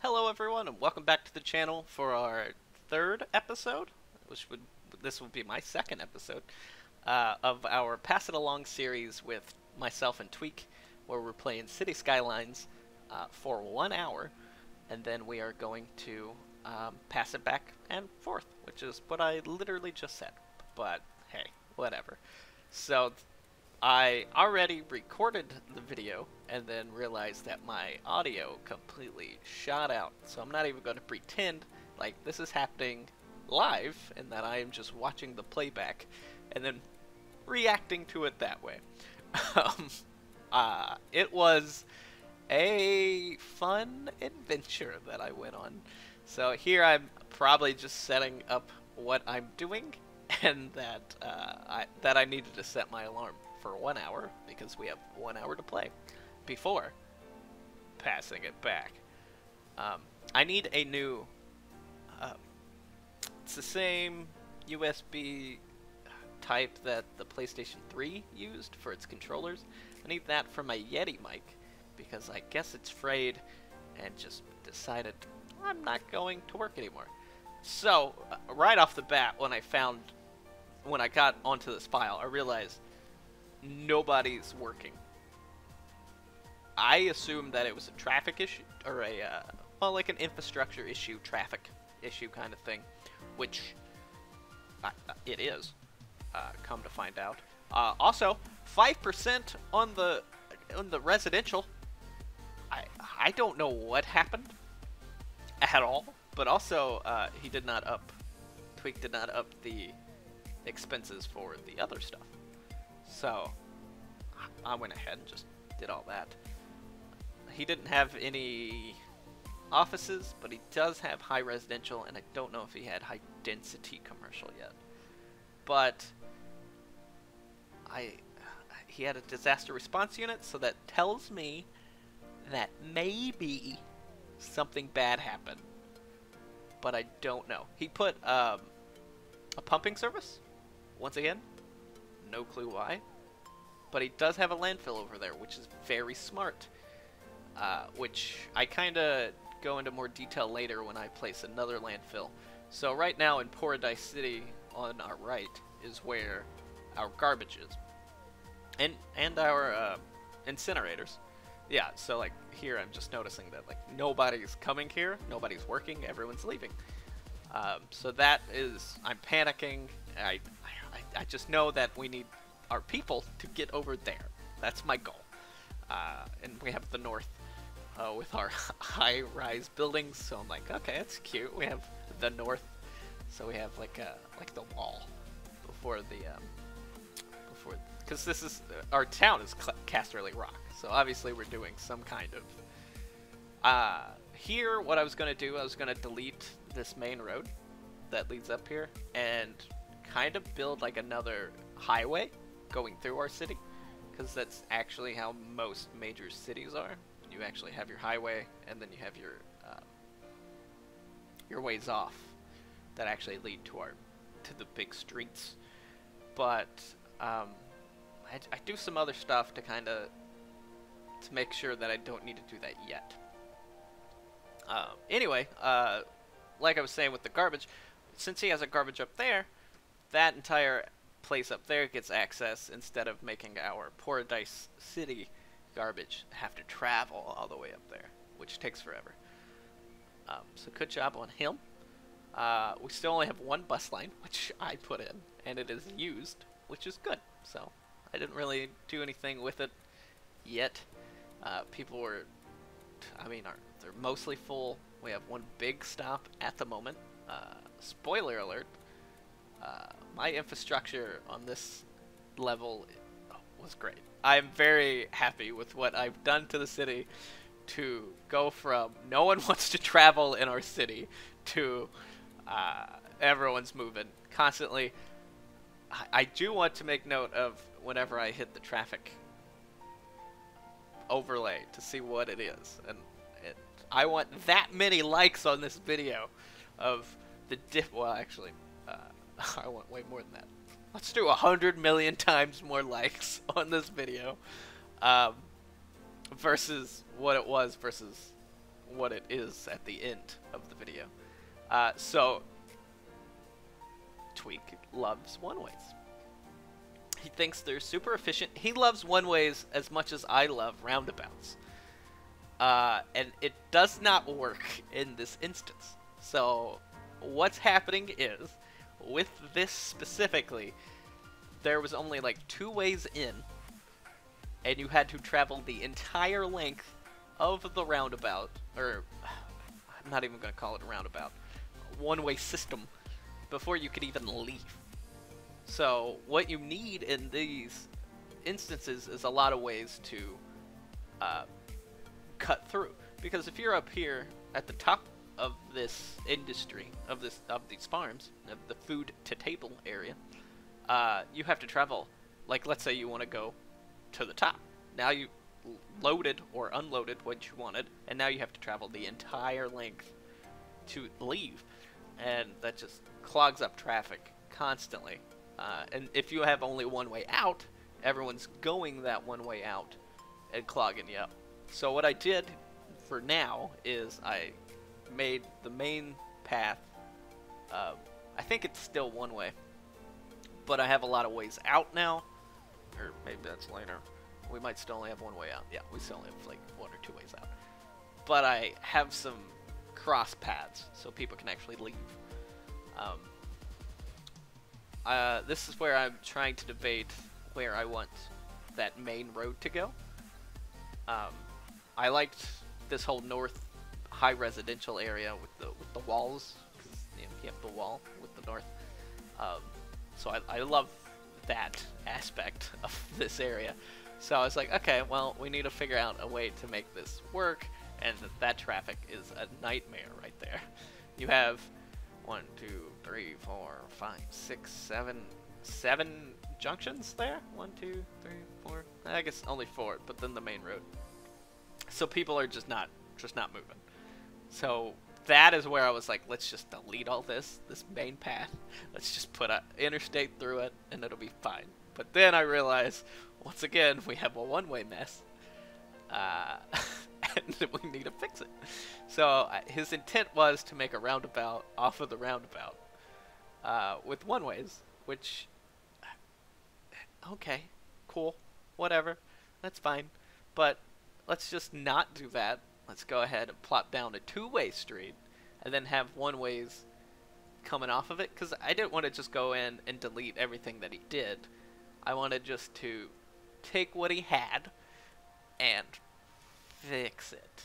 Hello everyone and welcome back to the channel for our third episode, this would be my second episode, of our Pass It Along series with myself and Twiek, where we're playing City Skylines for 1 hour, and then we are going to pass it back and forth, which is what I literally just said, but hey, whatever. So I already recorded the video and then realized that my audio completely shot out. So I'm not even going to pretend like this is happening live and that I am just watching the playback and then reacting to it that way. It was a fun adventure that I went on. So here I'm probably just setting up what I'm doing, and that I needed to set my alarm for 1 hour because we have 1 hour to play before passing it back. I need a new, it's the same USB type that the PlayStation 3 used for its controllers. I need that for my Yeti mic because I guess it's frayed and just decided I'm not going to work anymore. So right off the bat, when I got onto this file, I realized nobody's working. I assumed that it was a traffic issue, or well, like an infrastructure issue, traffic issue kind of thing, which it is, come to find out. Also, 5% on the residential. I don't know what happened at all, but also Twiek did not up the expenses for the other stuff. So I went ahead and just did all that. He didn't have any offices, but he does have high residential, and I don't know if he had high density commercial yet. But he had a disaster response unit, so that tells me that maybe something bad happened. But I don't know. He put a pumping service, once again. No clue why. But he does have a landfill over there, which is very smart. Which I kind of go into more detail later when I place another landfill. So right now in Paradise City on our right is where our garbage is. And our incinerators. Yeah, so like here I'm just noticing that like nobody's coming here, nobody's working, everyone's leaving. So that is, I'm panicking. I just know that we need our people to get over there. That's my goal. And we have the north with our high-rise buildings. So I'm like, okay, that's cute. We have the north, so we have like the wall before because this is our town is Casterly Rock. So obviously we're doing some kind of. Here, what I was gonna do, I was gonna delete this main road that leads up here and kind of build like another highway going through our city, because that's actually how most major cities are. You actually have your highway, and then you have your ways off that actually lead to the big streets. But I do some other stuff to make sure that I don't need to do that yet. Anyway, like I was saying with the garbage, since he has a garbage up there, that entire place up there gets access instead of making our Paradise City garbage have to travel all the way up there, which takes forever. So good job on him. We still only have one bus line, which I put in, and it is used, which is good. So I didn't really do anything with it yet. People were, they're mostly full. We have one big stop at the moment. Spoiler alert. My infrastructure on this level was great. I'm very happy with what I've done to the city to go from no one wants to travel in our city to everyone's moving constantly. I do want to make note of whenever I hit the traffic overlay to see what it is, and I want that many likes on this video of the well, actually, I want way more than that. Let's do 100 million times more likes on this video versus what it was versus what it is at the end of the video. So Twiek loves one-ways. He thinks they're super efficient. He loves one-ways as much as I love roundabouts. And it does not work in this instance. So what's happening is, with this specifically, there was only like 2 ways in, and you had to travel the entire length of the roundabout, or I'm not even going to call it a roundabout, one-way system, before you could even leave. So what you need in these instances is a lot of ways to cut through. Because if you're up here at the top of this industry, of these farms, of the food to table area, you have to travel, like let's say you want to go to the top. Now you loaded or unloaded what you wanted, and now you have to travel the entire length to leave. And that just clogs up traffic constantly. And if you have only one way out, everyone's going that one way out and clogging you up. So what I did for now is I made the main path, I think it's still one way, but I have a lot of ways out now, or maybe that's later. We might still only have one way out. Yeah, we still only have like 1 or 2 ways out. But I have some cross paths so people can actually leave. This is where I'm trying to debate where I want that main road to go. I liked this whole north high residential area with the walls, because you have the wall with the north. So I love that aspect of this area. So I was like, okay, well, we need to figure out a way to make this work, and that traffic is a nightmare right there. You have 1, 2, 3, 4, 5, 6, 7 junctions there. 1, 2, 3, 4. I guess only 4, but then the main road. So people are just not moving. So that is where I was like, let's just delete all this main path. Let's just put an interstate through it, and it'll be fine. But then I realized, once again, we have a one-way mess, and we need to fix it. So his intent was to make a roundabout off of the roundabout with one-ways, which, okay, cool, whatever, that's fine. But let's just not do that. Let's go ahead and plop down a 2-way street and then have one-ways coming off of it, because I didn't want to just go in and delete everything that he did. I wanted just to take what he had and fix it.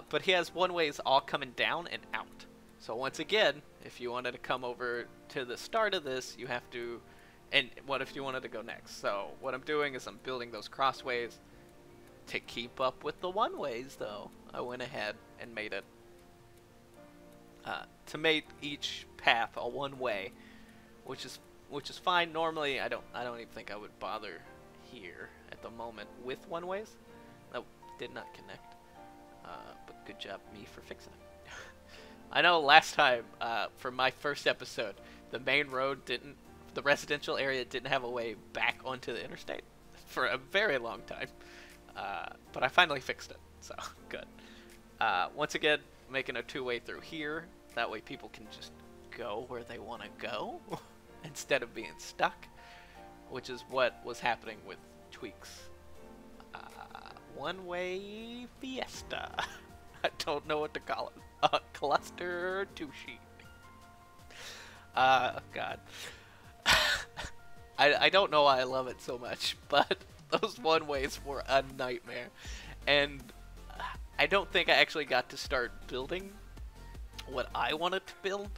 But he has one-ways all coming down and out. So once again, if you wanted to come over to the start of this, you have to... And what if you wanted to go next? So what I'm doing is I'm building those crossways to keep up with the one-ways, though. I went ahead and made it to make each path a one-way, which is fine. Normally, I don't even think I would bother here at the moment with one-ways. Nope, did not connect. But good job me for fixing it. I know last time for my first episode, the main road didn't. The residential area didn't have a way back onto the interstate for a very long time. But I finally fixed it, so good. Once again, making a 2-way through here. That way people can just go where they want to go instead of being stuck, which is what was happening with Twiek's one-way fiesta. I don't know what to call it. Cluster 2-sheet. God. I don't know why I love it so much, but those one-ways were a nightmare. And I don't think I actually got to start building what I wanted to build.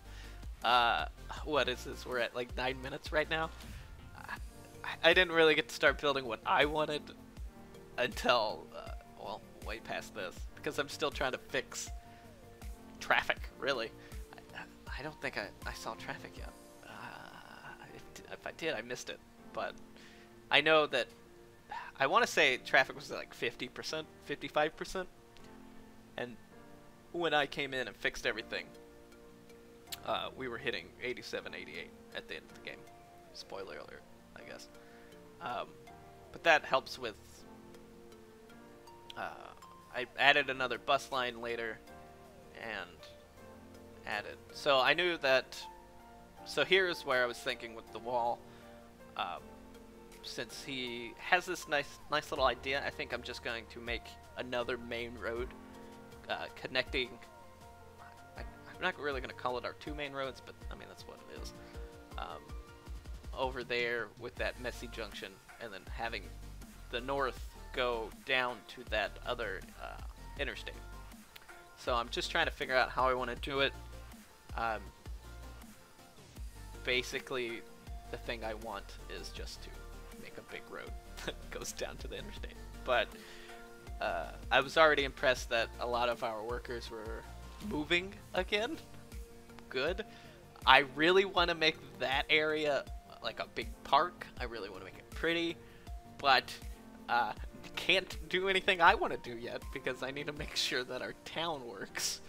What is this? We're at like 9 minutes right now. I didn't really get to start building what I wanted until, well, way past this. Because I'm still trying to fix traffic, really. I don't think I saw traffic yet. If I did, I missed it. But I know that I want to say traffic was like 50%, 55%. And when I came in and fixed everything, we were hitting 87, 88 at the end of the game. Spoiler alert, I guess. But that helps with I added another bus line later, and added. So I knew that. So here's where I was thinking with the wall. Since he has this nice little idea, I think I'm just going to make another main road connecting. I'm not really going to call it our two main roads, but I mean that's what it is. Over there with that messy junction, and then having the north go down to that other interstate. So I'm just trying to figure out how I want to do it. Basically, the thing I want is just to make a big road that goes down to the interstate. But I was already impressed that a lot of our workers were moving again. Good. I really want to make that area like a big park. I really want to make it pretty, but can't do anything I want to do yet because I need to make sure that our town works.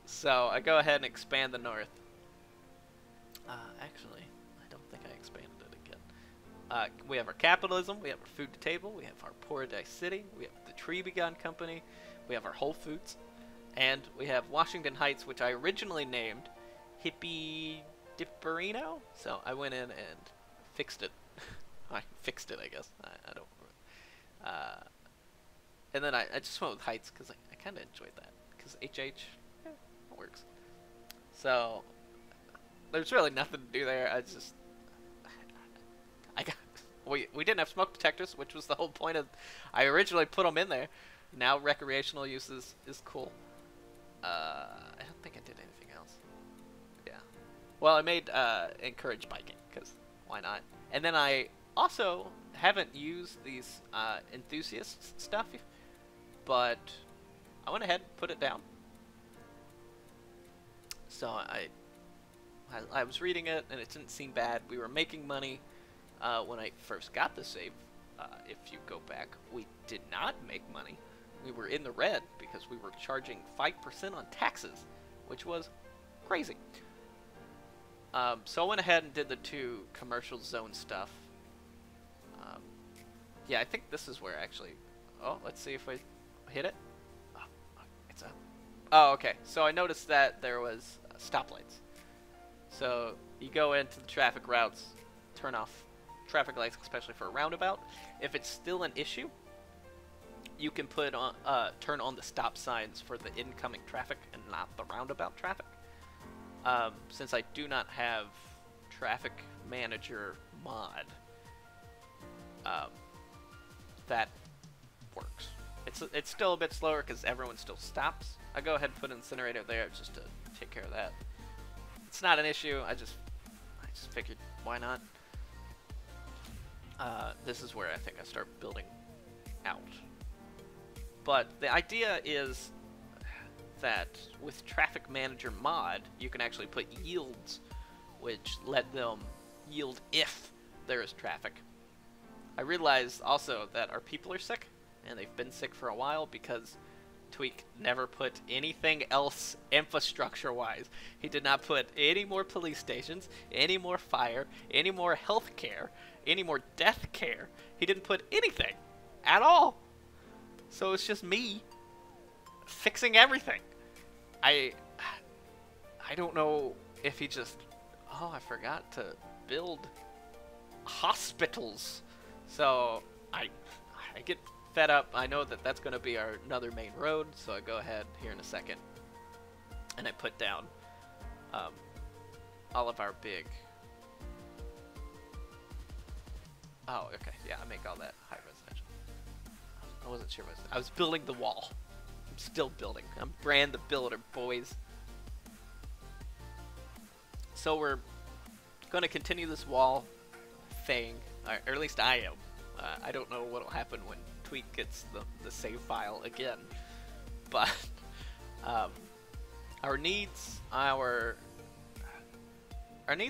So I go ahead and expand the north. Actually, I don't think I expanded it again. We have our capitalism, we have our food to table, we have our Paradise City, we have the Tree Begun Company, we have our Whole Foods, and we have Washington Heights, which I originally named Hippie Dipperino. So I went in and fixed it. I fixed it, I guess. I don't. And then I just went with Heights because I kind of enjoyed that. Because HH, yeah, it works. So there's really nothing to do there. We didn't have smoke detectors, which was the whole point of. I originally put them in there. Now recreational use is cool. I don't think I did anything else. Yeah. Well, I made encourage biking because why not? And then I also haven't used these enthusiast stuff, but I went ahead and put it down. So I was reading it and it didn't seem bad. We were making money when I first got the save. If you go back, we did not make money. We were in the red because we were charging 5% on taxes, which was crazy. So I went ahead and did the two commercial zone stuff. Yeah, I think this is where actually. Oh, let's see if I hit it. Oh, it's up. Oh, okay. So I noticed that there was stoplights. So you go into the traffic routes, turn off traffic lights, especially for a roundabout. If it's still an issue, you can put on turn on the stop signs for the incoming traffic and not the roundabout traffic. Since I do not have traffic manager mod, that works. It's still a bit slower because everyone still stops. I go ahead and put an incinerator there just to take care of that. It's not an issue. I just figured why not. This is where I think I start building out. But the idea is that with Traffic Manager mod, you can actually put yields, which let them yield if there is traffic. I realized also that our people are sick, and they've been sick for a while because Twiek never put anything else infrastructure-wise. He did not put any more police stations, any more fire, any more health care, any more death care. He didn't put anything at all. So it's just me fixing everything. I don't know if he just... Oh, I forgot to build hospitals. So I get fed up. I know that that's going to be our another main road, so I go ahead here in a second and I put down all of our big... Oh, okay. Yeah, I make all that high residential. I wasn't sure. I was building the wall. I'm still building. I'm Brand the Builder, boys. So we're going to continue this wall thing, or at least I am. I don't know what will happen when Twiek gets the save file again, but our needs are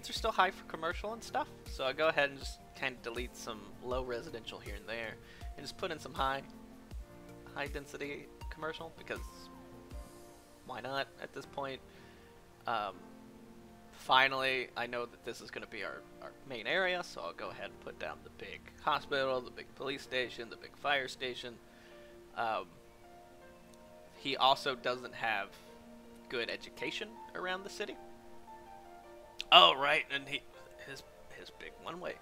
still high for commercial and stuff. So I go ahead and just kind of delete some low residential here and there, and just put in some high density commercial because why not at this point? Finally, I know that this is going to be our main area, so I'll go ahead and put down the big hospital, the big police station, the big fire station. he also doesn't have good education around the city. Oh, right, and his big one-way.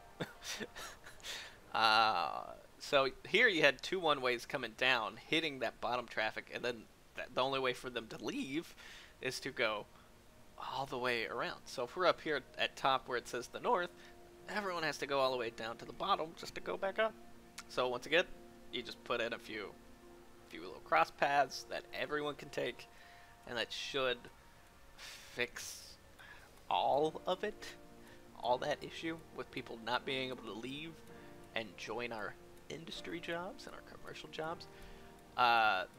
So here you had 2 one-ways coming down, hitting that bottom traffic, and then the only way for them to leave is to go all the way around. So if we're up here at top where it says the north, everyone has to go all the way down to the bottom just to go back up. So once again, you just put in a few little cross paths that everyone can take, and that should fix all of it, all that issue with people not being able to leave and join our industry jobs and our commercial jobs.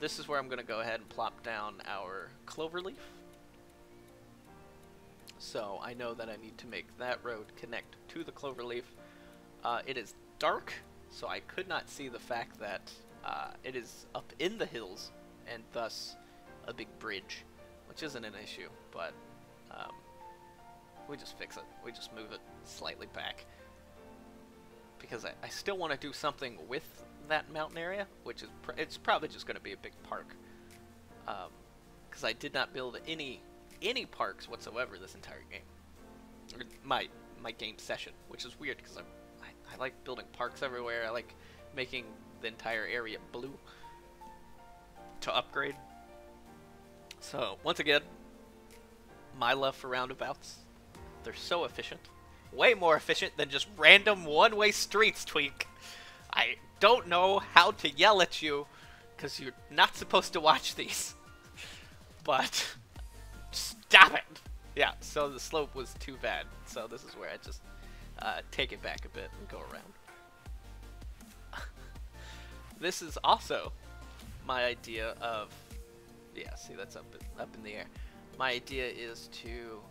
This is where I'm going to go ahead and plop down our cloverleaf. So I know that I need to make that road connect to the cloverleaf. It is dark, so I could not see the fact that it is up in the hills and thus a big bridge, which isn't an issue, but we just fix it. We just move it slightly back. Because I still want to do something with that mountain area, which is it's probably just going to be a big park. Because I did not build any parks whatsoever this entire game. Or my game session, which is weird because I like building parks everywhere. I like making the entire area blue to upgrade. So once again, my love for roundabouts. They're so efficient. Way more efficient than just random one-way streets, Twiek. I don't know how to yell at you, because you're not supposed to watch these. But, stop it! Yeah, so the slope was too bad. So this is where I just take it back a bit and go around. This is also my idea of... Yeah, see, that's up in the air. My idea is to...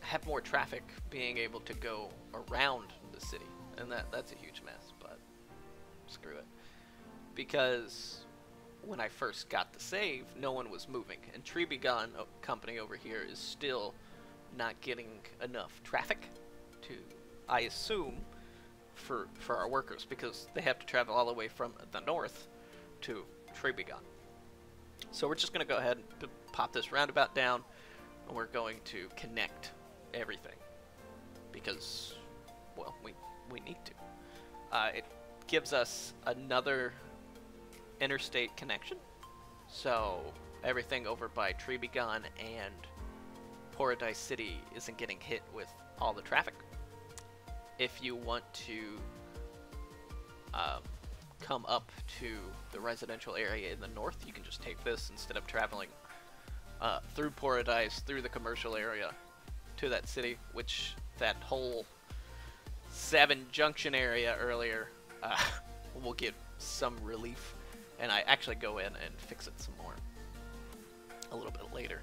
have more traffic being able to go around the city, and that's a huge mess, but screw it. Because when I first got the save, no one was moving, and Treebegon company over here is still not getting enough traffic to, I assume, for our workers, because they have to travel all the way from the north to Treebegon. So we're just going to go ahead and pop this roundabout down, and we're going to connect everything because, well, we need to. It gives us another interstate connection, so everything over by Treebegon and Paradise City isn't getting hit with all the traffic. If you want to come up to the residential area in the north, you can just take this instead of traveling through Paradise, through the commercial area, to that city, which that whole 7 junction area earlier will give some relief, and I actually go in and fix it some more a little bit later.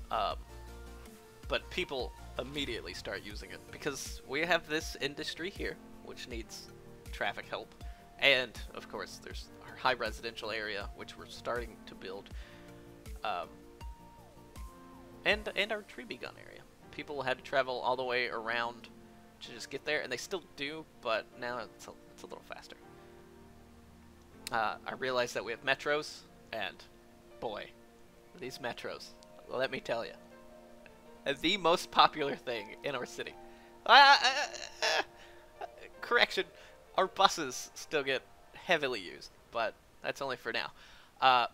But people immediately start using it because we have this industry here which needs traffic help, and of course there's our high residential area which we're starting to build, and our Treebegon area. People had to travel all the way around to just get there, and they still do, but now it's a little faster. I realize that we have metros, and boy, these metros, let me tell you, the most popular thing in our city. Correction, our buses still get heavily used, but that's only for now.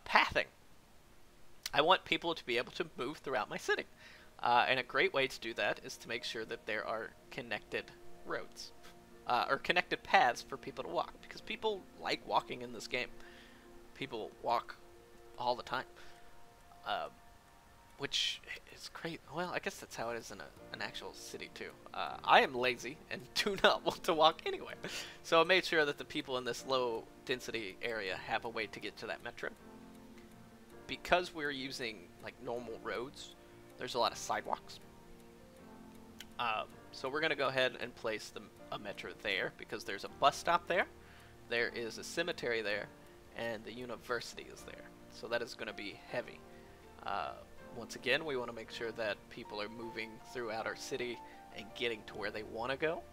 Pathing. I want people to be able to move throughout my city. And a great way to do that is to make sure that there are connected roads, or connected paths for people to walk, because people like walking in this game. People walk all the time, which is great. Well, I guess that's how it is in an actual city too. I am lazy and do not want to walk anyway, so I made sure that the people in this low density area have a way to get to that metro. Because we're using like normal roads, there's a lot of sidewalks. So we're going to go ahead and place a metro there because there's a bus stop there, there is a cemetery there, and the university is there. So that is going to be heavy. Once again, we want to make sure that people are moving throughout our city and getting to where they want to go.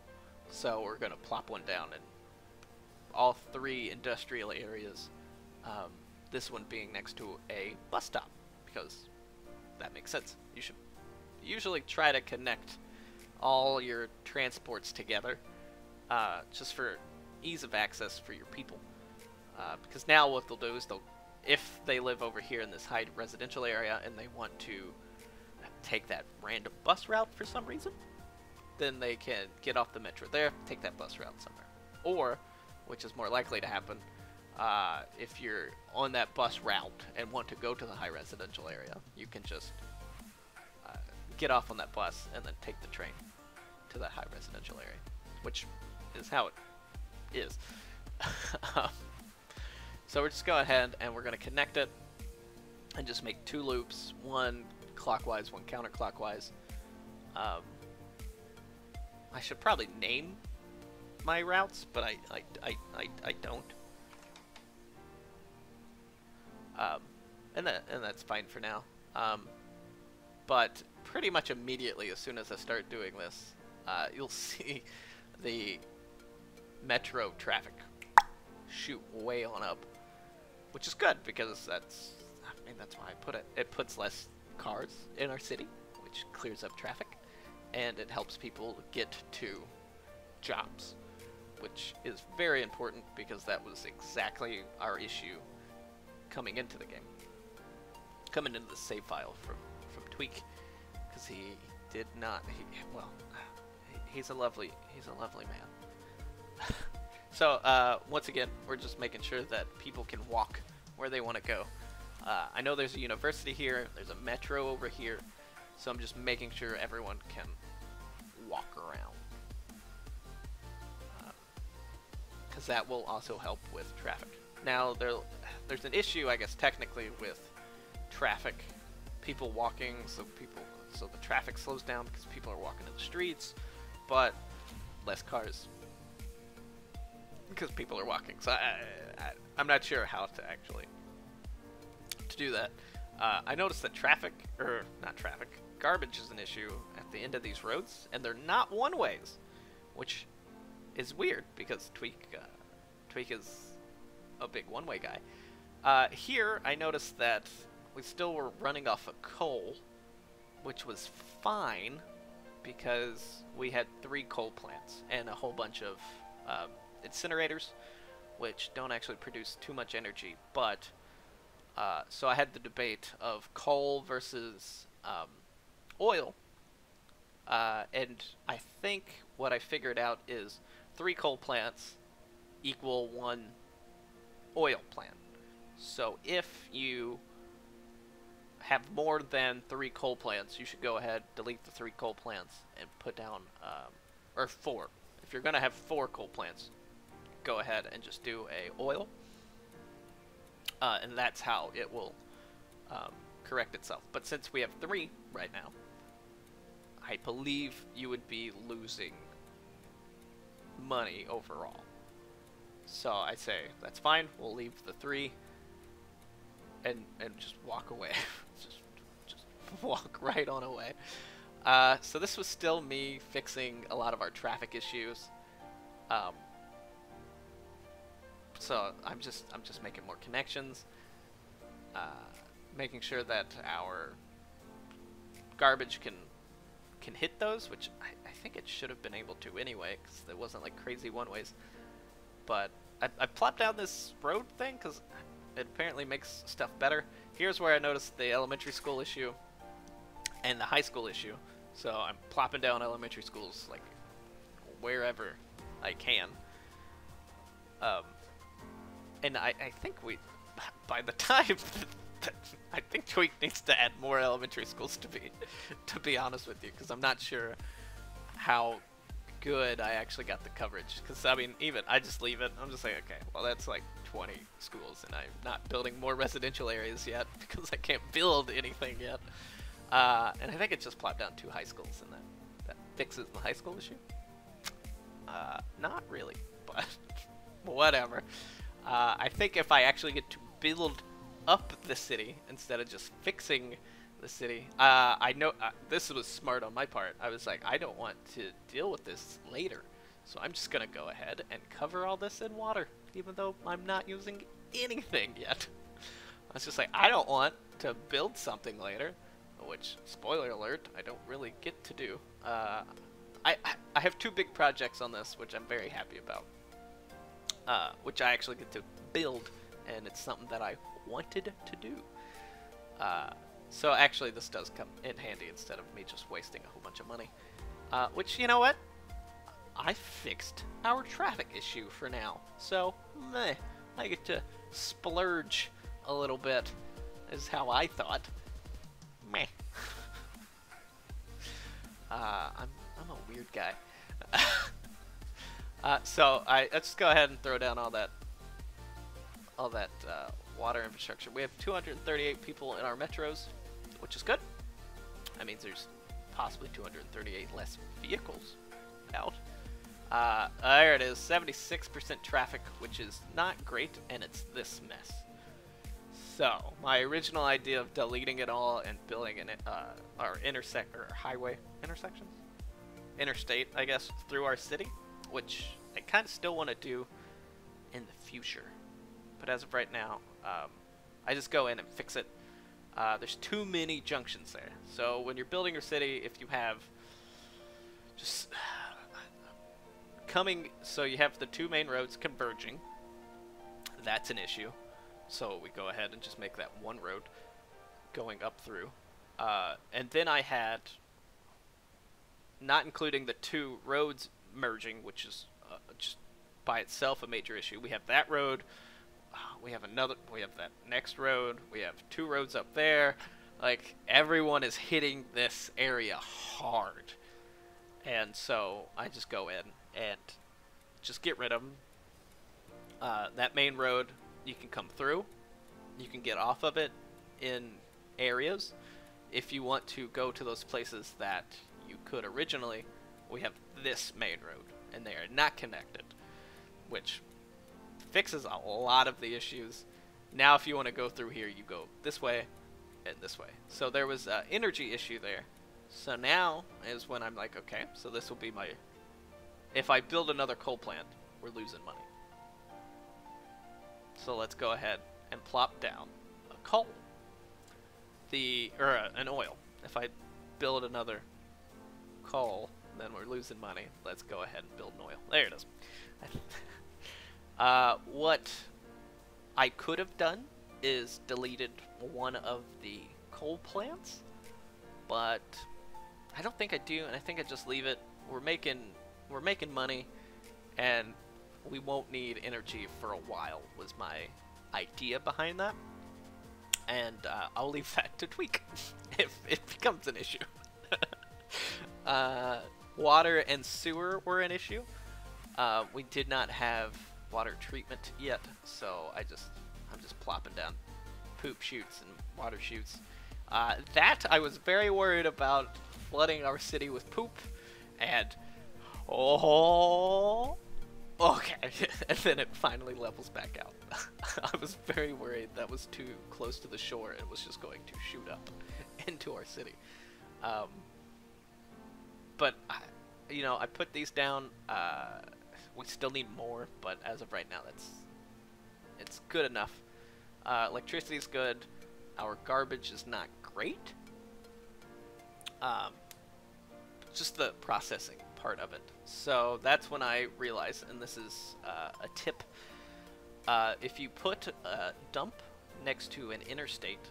So we're going to plop one down in all 3 industrial areas This one being next to a bus stop, because that makes sense. You should usually try to connect all your transports together, just for ease of access for your people. Because now what they'll do is if they live over here in this high residential area and they want to take that random bus route for some reason, then they can get off the metro there, take that bus route somewhere. Or, which is more likely to happen, if you're on that bus route and want to go to the high residential area, you can just get off on that bus and then take the train to that high residential area, which is how it is. So we're just going ahead and we're going to connect it and just make 2 loops, one clockwise, one counterclockwise. I should probably name my routes, but I don't. And that's fine for now. But pretty much immediately, as soon as I start doing this, you'll see the metro traffic shoot way on up, which is good because that's why I put it. It puts less cars in our city, which clears up traffic, and it helps people get to jobs, which is very important because that was exactly our issue coming into the game, coming into the save file from Twiek, because he did not. He's a lovely man. So once again, we're just making sure that people can walk where they want to go. I know there's a university here, there's a metro over here, so I'm just making sure everyone can walk around, because that will also help with traffic. Now there's an issue, I guess, technically with traffic, people walking, so the traffic slows down because people are walking in the streets, but less cars because people are walking. So I'm not sure how to actually do that. I noticed that garbage is an issue at the end of these roads, and they're not one-ways, which is weird because Twiek is a big one-way guy. Here, I noticed that we still were running off of coal, which was fine because we had 3 coal plants and a whole bunch of incinerators, which don't actually produce too much energy, but so I had the debate of coal versus oil, and I think what I figured out is 3 coal plants equal 1 oil plant. So if you have more than 3 coal plants, you should go ahead, delete the 3 coal plants, and put down, or 4. If you're going to have 4 coal plants, go ahead and just do a oil, and that's how it will correct itself. But since we have 3 right now, I believe you would be losing money overall. So I say, that's fine, we'll leave the 3 and just walk away. just walk right on away. So this was still me fixing a lot of our traffic issues. So I'm just making more connections, making sure that our garbage can hit those, which I think it should have been able to anyway, because it wasn't like crazy one-ways. But I plopped down this road thing because it apparently makes stuff better. Here's where I noticed the elementary school issue and the high school issue. So I'm plopping down elementary schools like wherever I can. And I think by the time I think Twiek needs to add more elementary schools to be honest with you, because I'm not sure how good I actually got the coverage. Because I mean, even I just leave it. I'm just like, okay, well that's like 20 schools, and I'm not building more residential areas yet because I can't build anything yet. And I think it just plopped down 2 high schools, and that fixes the high school issue. Not really, but whatever. I think if I actually get to build up the city instead of just fixing the city, I know this was smart on my part. I was like, I don't want to deal with this later, so I'm just gonna go ahead and cover all this in water, even though I'm not using anything yet. I was just like, I don't want to build something later, which, spoiler alert, I don't really get to do. I have 2 big projects on this, which I'm very happy about, which I actually get to build, and it's something that I wanted to do. So actually this does come in handy instead of me just wasting a whole bunch of money. Which, you know what? I fixed our traffic issue for now. So, meh, I get to splurge a little bit, is how I thought. Meh. I'm a weird guy. So let's go ahead and throw down all that water infrastructure. We have 238 people in our metros, which is good. That means there's possibly 238 less vehicles out. There it is, 76% traffic, which is not great, and it's this mess. So, my original idea of deleting it all and building our highway intersections? Interstate, I guess, through our city, which I kind of still want to do in the future. But as of right now, I just go in and fix it. There's too many junctions there. So when you're building your city, if you have just so you have the 2 main roads converging, that's an issue. So we go ahead and just make that 1 road going up through. And then I had, not including the 2 roads merging, which is just by itself a major issue. We have that road. We have that next road. We have 2 roads up there. Like, everyone is hitting this area hard. And so I just go in and just get rid of them. That main road, you can come through. You can get off of it in areas. If you want to go to those places that you could originally, we have this main road, and they are not connected, which fixes a lot of the issues. Now if you want to go through here, you go this way and this way. So there was an energy issue there. So now is when I'm like, okay, so this will be my... If I build another coal plant, we're losing money. So let's go ahead and plop down a coal. An oil. If I build another coal, then we're losing money. Let's go ahead and build an oil. There it is. What I could have done is deleted one of the coal plants, but I don't think I do, and I think I just leave it. We're making money, and we won't need energy for a while, was my idea behind that. And I'll leave that to Twiek if it becomes an issue. Water and sewer were an issue. We did not have water treatment yet, so I'm just plopping down poop chutes and water chutes. That I was very worried about flooding our city with poop, and okay, and then it finally levels back out. I was very worried that was too close to the shore and was just going to shoot up into our city. But I put these down. We still need more, but as of right now, it's good enough. Electricity's good. Our garbage is not great. Just the processing part of it. So that's when I realized, and this is a tip, if you put a dump next to an interstate,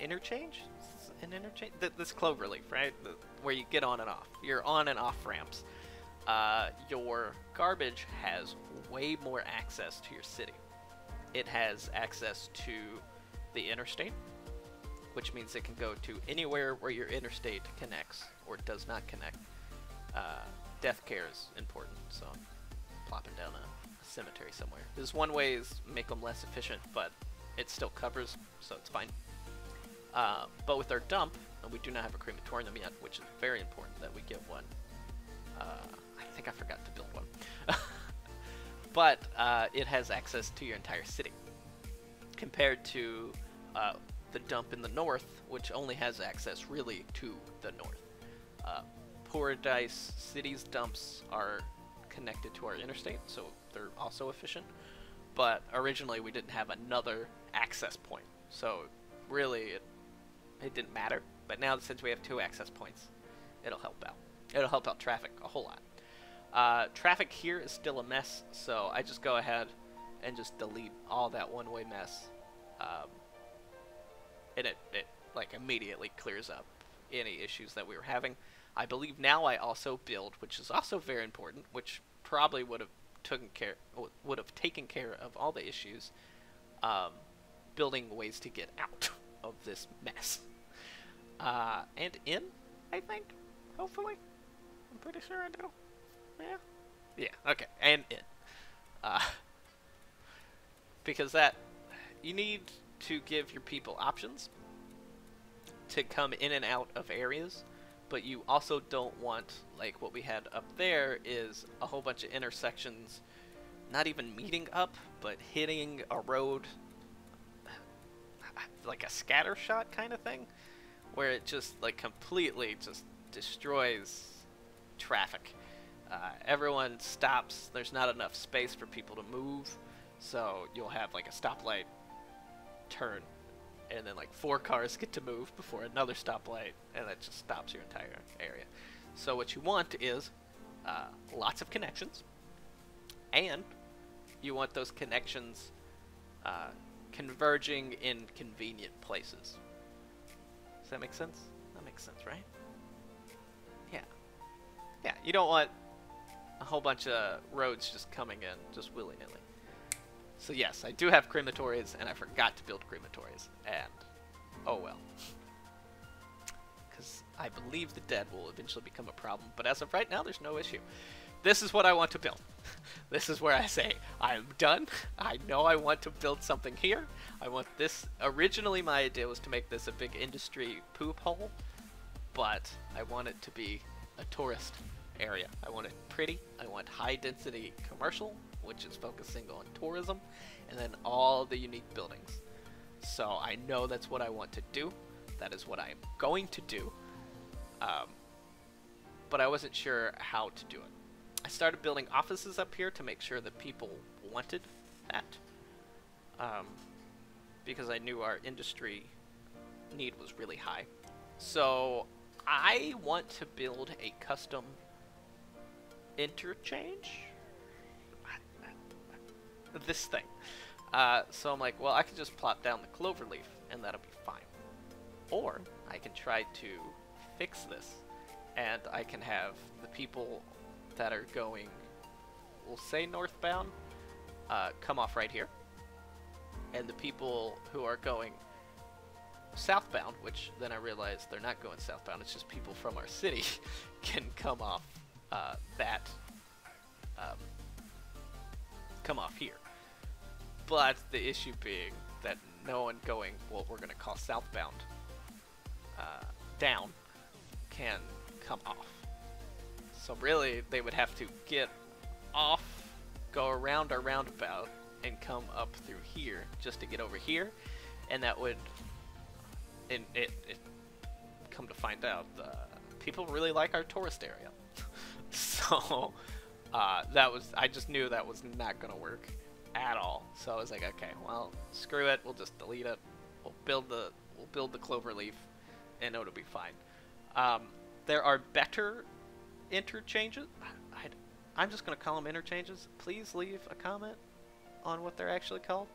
interchange? An interchange? This cloverleaf, right? Where you get on and off. Your on and off ramps. Your garbage has way more access to your city. It has access to the interstate, which means it can go to anywhere where your interstate connects or does not connect. Death care is important, so I'm plopping down a cemetery somewhere. There's one way is make them less efficient, but it still covers, so it's fine. But with our dump, and we do not have a crematorium yet, which is very important that we get one. I think I forgot to build one. But it has access to your entire city, compared to the dump in the north, which only has access really to the north. Paradise City's dumps are connected to our interstate, so they're also efficient. but originally we didn't have another access point, so really it didn't matter. But now since we have 2 access points, it'll help out. It'll help out traffic a whole lot. Traffic here is still a mess, so I just go ahead and just delete all that one-way mess, and it like immediately clears up any issues that we were having. I believe now I also build, which is also very important, which probably would have taken care of all the issues, building ways to get out of this mess. And in, I think, hopefully. I'm pretty sure I do. Yeah, okay, and in. Because you need to give your people options to come in and out of areas, but you also don't want, like what we had up there, is a whole bunch of intersections not even meeting up, but hitting a road like a scatter shot kind of thing, where it just like completely just destroys traffic. Everyone stops, there's not enough space for people to move, so you'll have like a stoplight turn, and then like 4 cars get to move before another stoplight, and that just stops your entire area. So what you want is lots of connections, and you want those connections converging in convenient places. Does that make sense? That makes sense, right? Yeah. Yeah, you don't want a whole bunch of roads just coming in just willy-nilly. So yes, I do have crematories, and I forgot to build crematories, and oh well. Because I believe the dead will eventually become a problem, but as of right now, there's no issue. This is what I want to build. This is where I say, I'm done. I know I want to build something here. I want this. Originally, my idea was to make this a big industry poop hole, but I want it to be a tourist area. I want it pretty. I want high-density commercial, which is focusing on tourism, and then all the unique buildings. So I know that's what I want to do. That is what I am going to do. But I wasn't sure how to do it. I started building offices up here to make sure that people wanted that, because I knew our industry need was really high. So I want to build a custom interchange. This thing. So I'm like, well, I can just plop down the cloverleaf and that'll be fine. Or I can try to fix this, and I can have the people that are going, we'll say northbound, come off right here. And the people who are going southbound, which then I realized they're not going southbound, it's just people from our city, can come off come off here. But the issue being that no one going what we're going to call southbound down can come off. So really, they would have to get off, go around our roundabout, and come up through here just to get over here. And that would, it come to find out, people really like our tourist area. So I just knew that was not going to work at all. So I was like, okay, well, screw it. We'll just delete it. We'll build the cloverleaf, and it'll be fine. There are better interchanges. I'm just going to call them interchanges. Please leave a comment on what they're actually called.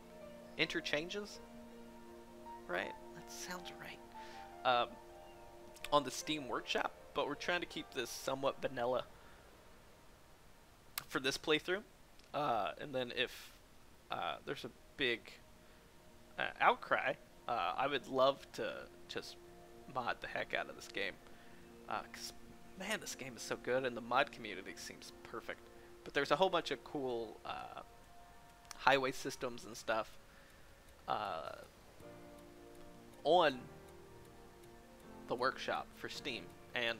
Interchanges? Right? That sounds right. On the Steam Workshop, but we're trying to keep this somewhat vanilla for this playthrough. And then if there's a big outcry, I would love to just mod the heck out of this game. Because, man, this game is so good, and the mod community seems perfect. But there's a whole bunch of cool highway systems and stuff on the workshop for Steam, and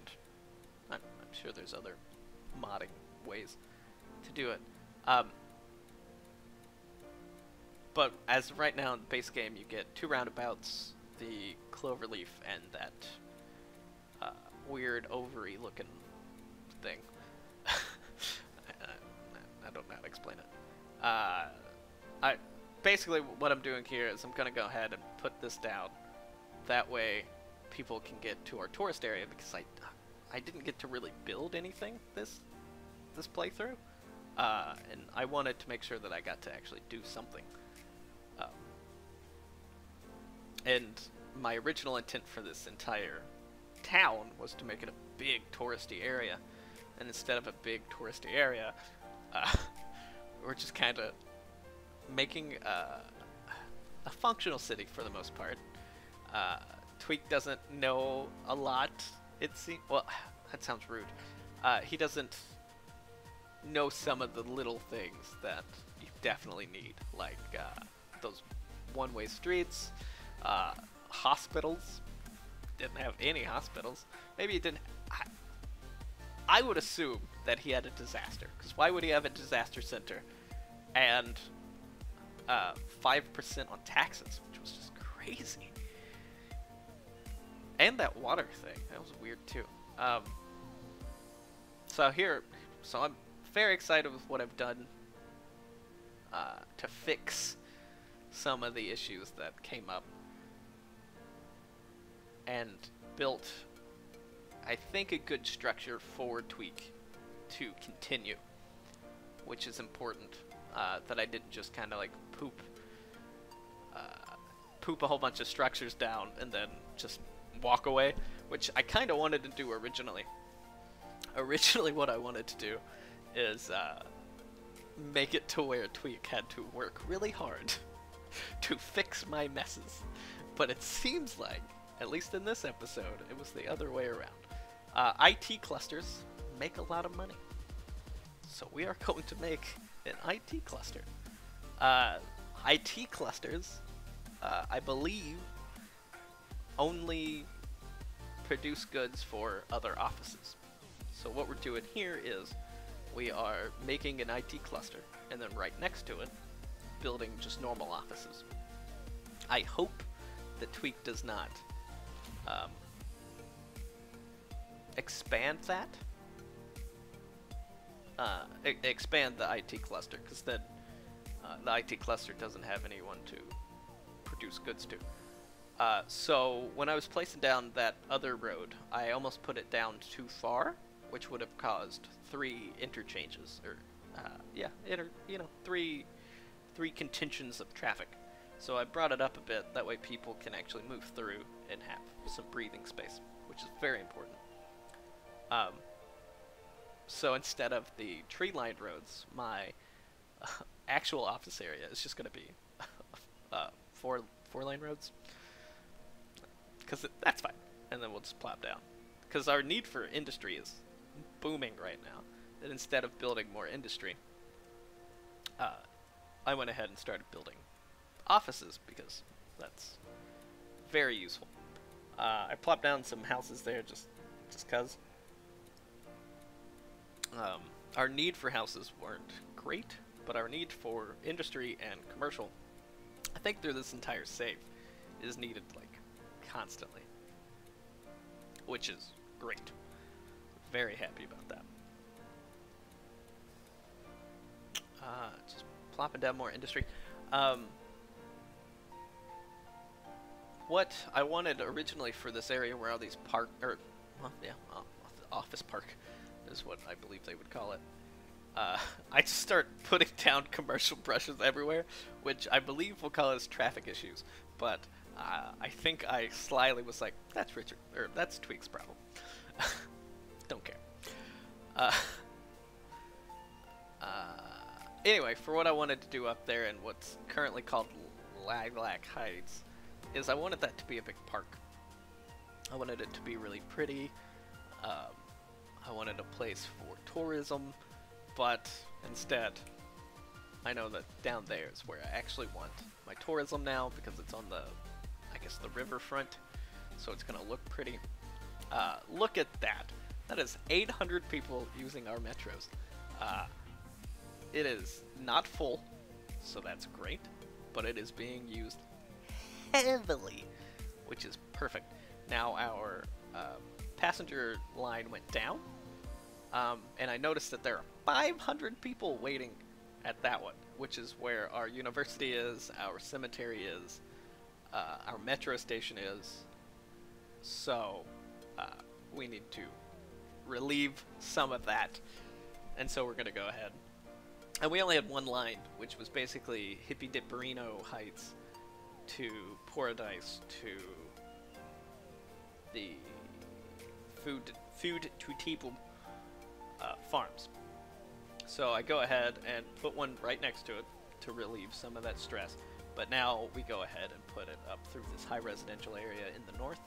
I'm sure there's other modding ways to do it. But as of right now in the base game, you get 2 roundabouts, the cloverleaf, and that weird ovary looking thing. I don't know how to explain it. I basically what I'm doing here is I'm gonna go ahead and put this down. That way, people can get to our tourist area because I didn't get to really build anything this playthrough, and I wanted to make sure that I got to actually do something. And my original intent for this entire town was to make it a big touristy area, and instead of a big touristy area, we're just kind of making a functional city for the most part. Twiek doesn't know a lot, it seems. Well, that sounds rude. He doesn't know some of the little things that you definitely need, like those one-way streets, hospitals. Didn't have any hospitals. Maybe he didn't. I would assume that he had a disaster, because why would he have a disaster center and 5% on taxes, which was just crazy. And that water thing, that was weird too. So I'm very excited with what I've done to fix some of the issues that came up, and built, I think, a good structure for Twiek to continue, which is important. That I didn't just kind of like poop a whole bunch of structures down and then just walk away, which I kind of wanted to do originally. Originally, what I wanted to do is make it to where Twiek had to work really hard to fix my messes, but it seems like, at least in this episode, it was the other way around. IT clusters make a lot of money, so we are going to make an IT cluster. IT clusters, I believe, only produce goods for other offices. So what we're doing here is we are making an IT cluster, and then right next to it, building just normal offices. I hope that Twiek does not expand that. Expand the IT cluster, because then the IT cluster doesn't have anyone to produce goods to. So when I was placing down that other road, I almost put it down too far, which would have caused 3 interchanges, or three contentions of traffic. So I brought it up a bit, that way people can actually move through and have some breathing space, which is very important. So instead of the tree-lined roads, my actual office area is just going to be 4-lane roads, because that's fine, and then we'll just plop down. Because our need for industry is booming right now, and instead of building more industry, I went ahead and started building offices, because that's very useful. I plopped down some houses there just cause. Our need for houses weren't great, but our need for industry and commercial, I think through this entire save, is needed like constantly, which is great. Very happy about that. Just plopping down more industry. What I wanted originally for this area where all these office park is what I believe they would call it. I just start putting down commercial brushes everywhere, which I believe will cause traffic issues. But I think I slyly was like, that's Twiek's problem. Don't care. Anyway, for what I wanted to do up there in what's currently called Lag Heights, is I wanted that to be a big park. I wanted it to be really pretty. I wanted a place for tourism, but instead, I know that down there is where I actually want my tourism now, because it's on the, I guess, the riverfront, so it's gonna look pretty. Look at that. That is 800 people using our metros. It is not full, so that's great, but it is being used heavily, which is perfect. Now our passenger line went down, and I noticed that there are 500 people waiting at that one, which is where our university is, our cemetery is, our metro station is. So we need to relieve some of that, and so we're gonna go ahead. And we only had one line, which was basically Hippie Dipperino Heights to Paradise to the food to Table farms. So I go ahead and put one right next to it to relieve some of that stress. But now we go ahead and put it up through this high residential area in the north.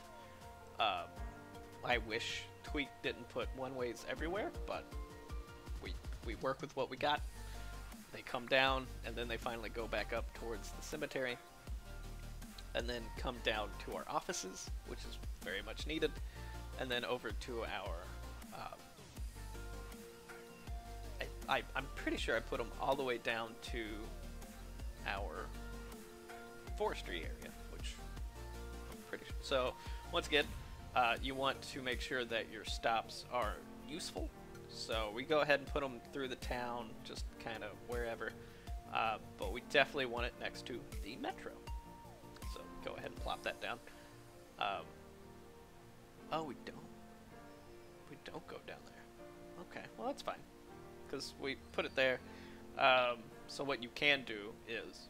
I wish Twiek didn't put one-ways everywhere, but we work with what we got. They come down, and then they finally go back up towards the cemetery, and then come down to our offices, which is very much needed, and then over to our... I'm pretty sure I put them all the way down to our forestry area, which I'm pretty sure. So, once again, you want to make sure that your stops are useful. So we go ahead and put them through the town, just kind of wherever. But we definitely want it next to the metro. So go ahead and plop that down. Oh, we don't. We don't go down there. Okay, well that's fine, because we put it there. So what you can do is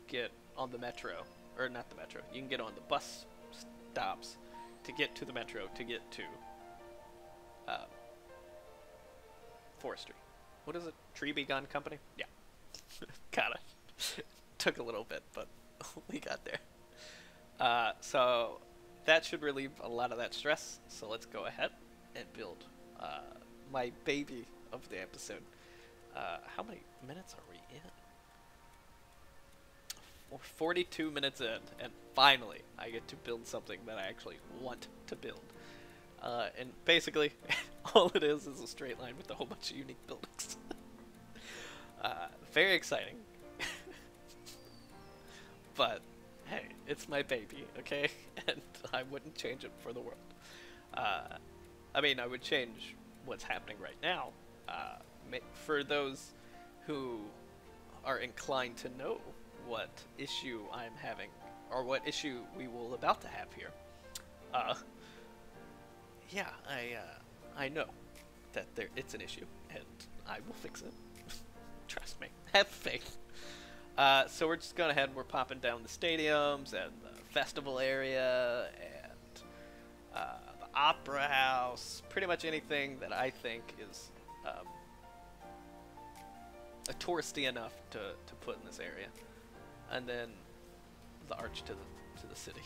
get on the metro, or not the metro. You can get on the bus stops to get to the metro to get to forestry. What is it? Tree Begun Company? Yeah. Kinda. Took a little bit, but we got there. So that should relieve a lot of that stress. So let's go ahead and build my baby of the episode. How many minutes are we in? We're 42 minutes in, and finally I get to build something that I actually want to build. And basically, all it is a straight line with a whole bunch of unique buildings. Very exciting. But, hey, it's my baby, okay? And I wouldn't change it for the world. I mean, I would change what's happening right now. For those who are inclined to know what issue I'm having, or what issue we will about to have here. Yeah, I know that it's an issue, and I will fix it. Trust me. Have faith. So we're just going ahead and we're popping down the stadiums and the festival area and the opera house. Pretty much anything that I think is touristy enough to put in this area. And then the arch to the city,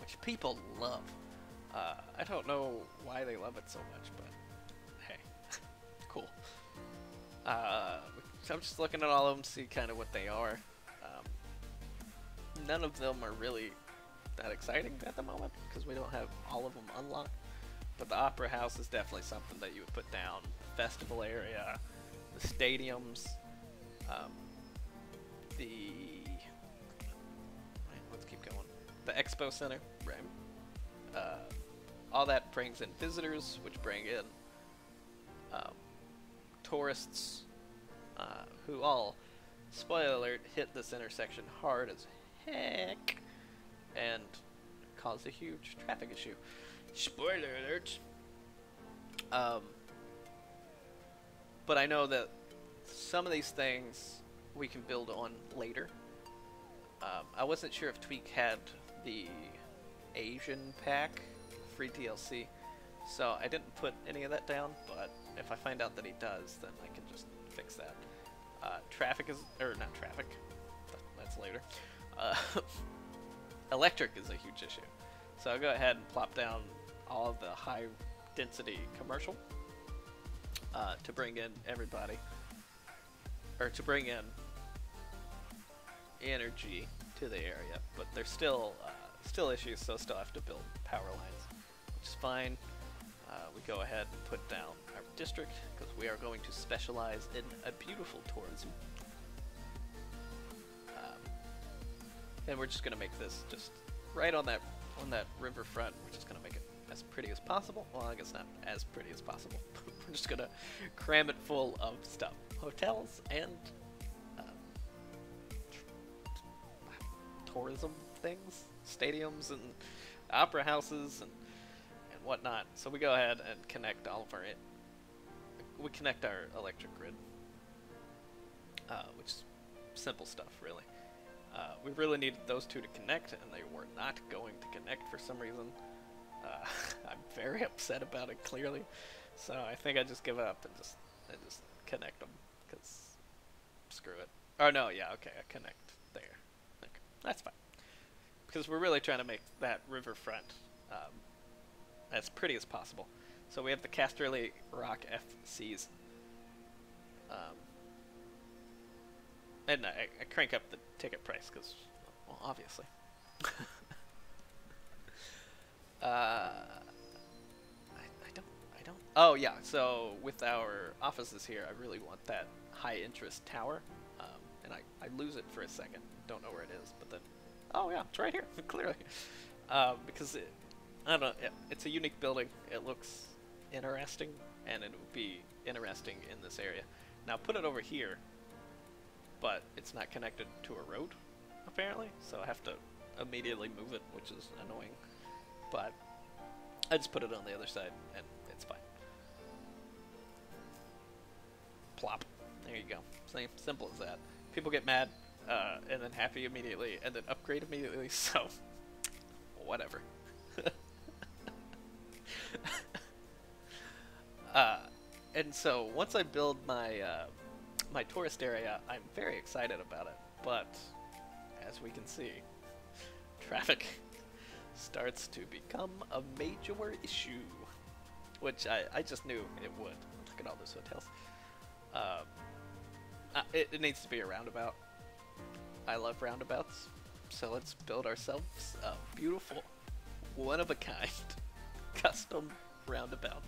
which people love. I don't know why they love it so much, but hey, cool. So I'm just looking at all of them, see kind of what they are. None of them are really that exciting at the moment, because we don't have all of them unlocked. But the Opera House is definitely something that you would put down. The festival area, the stadiums, let's keep going. The Expo Center, right? All that brings in visitors, which bring in tourists, who all, spoiler alert, hit this intersection hard as heck and cause a huge traffic issue. Spoiler alert. But I know that some of these things we can build on later. I wasn't sure if Twiek had the Asian pack, free DLC, so I didn't put any of that down, but if I find out that he does, then I can just fix that. Traffic is, or not traffic, that's later. Electric is a huge issue. So I'll go ahead and plop down all of the high density commercial to bring in everybody, or to bring in energy to the area, but there's still issues, so still have to build power lines, which is fine. We go ahead and put down our district, because we are going to specialize in a beautiful tourism. And we're just going to make this just right on that riverfront. We're just going to make it as pretty as possible. Well, I guess not as pretty as possible. We're just going to cram it full of stuff. Hotels and tourism things, stadiums and opera houses and whatnot. So we go ahead and connect all of our we connect our electric grid, which is simple stuff, really. We really needed those two to connect, and they were not going to connect for some reason. I'm very upset about it, clearly. So I think I just give up and just connect them, because screw it. Oh no, yeah, okay, I connect there. Okay, that's fine. Because we're really trying to make that riverfront as pretty as possible. So we have the Casterly Rock FCs. And I crank up the ticket price because, well, obviously. I don't. Oh yeah. So with our offices here, I really want that high interest tower, and I lose it for a second. Don't know where it is, but then, oh yeah, it's right here, clearly. Because I don't know. It's a unique building. It looks interesting, and it would be interesting in this area. Now put it over here, but it's not connected to a road, apparently, so I have to immediately move it, which is annoying. But I just put it on the other side, and it's fine. Plop. There you go. Same, simple as that. People get mad, and then happy immediately, and then upgrade immediately, so whatever. And so once I build my my tourist area, I'm very excited about it. But as we can see, traffic starts to become a major issue, which I just knew it would. Look at all those hotels. It needs to be a roundabout. I love roundabouts, so let's build ourselves a beautiful, one-of-a-kind, custom roundabout.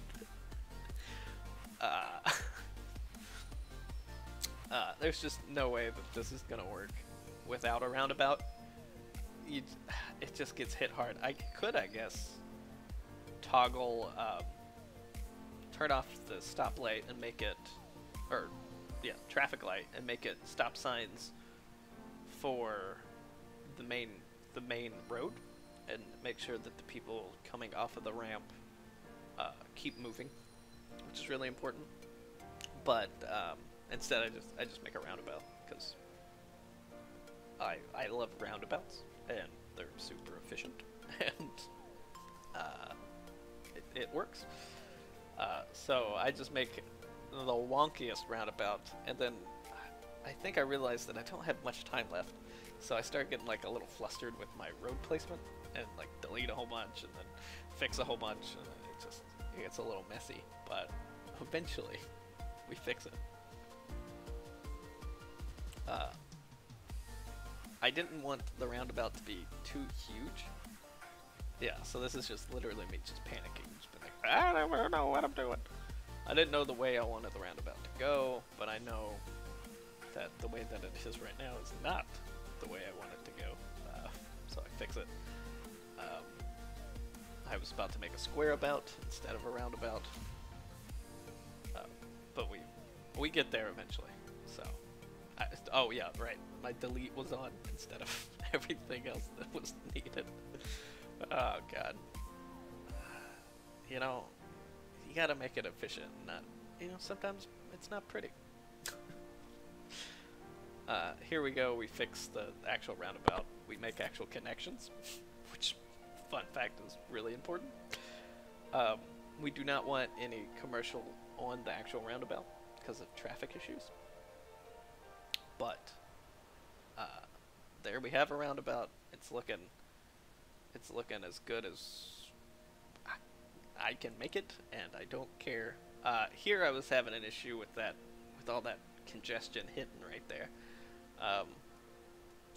There's just no way that this is gonna work without a roundabout. It just gets hit hard. I could, I guess, toggle, turn off the stoplight and make it, or yeah, traffic light, and make it stop signs for the main road, and make sure that the people coming off of the ramp keep moving, which is really important. But instead, I just make a roundabout because I love roundabouts and they're super efficient and it works. So I just make the wonkiest roundabout, and then I think I realized that I don't have much time left, so I start getting like a little flustered with my road placement and like delete a whole bunch and then fix a whole bunch, and it gets a little messy, but eventually we fix it. I didn't want the roundabout to be too huge. Yeah, so this is just literally me just panicking. Just been like, I don't know what I'm doing. I didn't know the way I wanted the roundabout to go, but I know that the way that it is right now is not the way I want it to go. So I fix it. I was about to make a square about instead of a roundabout. But we get there eventually. So, oh yeah, right. My delete was on instead of everything else that was needed. Oh god. You know, you gotta make it efficient. Not, you know, sometimes it's not pretty. Here we go. We fix the actual roundabout. We make actual connections, which, fun fact, is really important. We do not want any commercial on the actual roundabout because of traffic issues. But there we have a roundabout. It's looking as good as I can make it, and I don't care. Here I was having an issue with all that congestion hitting right there.